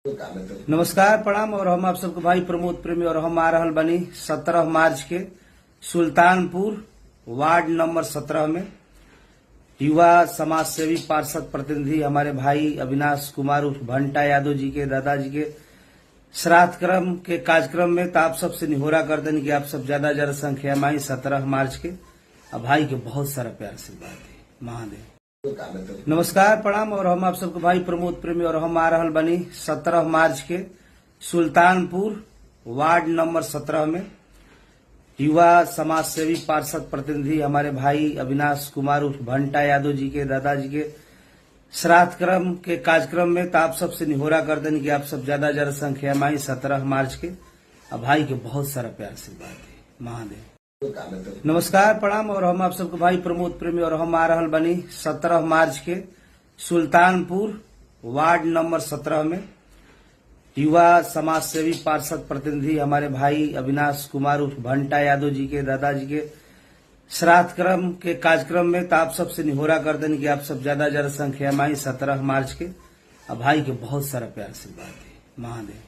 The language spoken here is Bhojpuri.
नमस्कार प्रणाम। और हम आप सबके भाई प्रमोद प्रेमी और हम आ रहल बनी 17 मार्च के सुल्तानपुर वार्ड नंबर 17 में युवा समाज सेवी पार्षद प्रतिनिधि हमारे भाई अविनाश कुमार उर्फ भंटा यादव जी के दादाजी के श्राद्ध क्रम के कार्यक्रम में तो आप सबसे निहोरा कर दें कि आप सब ज्यादा संख्या में आई 17 मार्च के। अब भाई के बहुत सारा प्यार आशीर्वाद है। महादेव। नमस्कार प्रणाम। और हम आप सबके भाई प्रमोद प्रेमी और हम आ रहल बनी 17 मार्च के सुल्तानपुर वार्ड नंबर 17 में युवा समाज सेवी पार्षद प्रतिनिधि हमारे भाई अविनाश कुमार उर्फ भंटा यादव जी के दादाजी के श्राद्ध क्रम के कार्यक्रम में तो आप सबसे निहोरा कर दें कि आप सब ज्यादा संख्या में आई 17 मार्च के। अब भाई के बहुत सारा प्यार आशीर्वाद है। महादेव। नमस्कार प्रणाम। और हम आप सबके भाई प्रमोद प्रेमी और हम आ रहल बनी 17 मार्च के सुल्तानपुर वार्ड नंबर 17 में युवा समाज सेवी पार्षद प्रतिनिधि हमारे भाई अविनाश कुमार उर्फ भंटा यादव जी के दादाजी के श्राद्ध क्रम के कार्यक्रम में तो आप सबसे निहोरा कर दें कि आप सब ज्यादा संख्या में आई 17 मार्च के। अब भाई के बहुत सारा प्यार आशीर्वाद है। महादेव।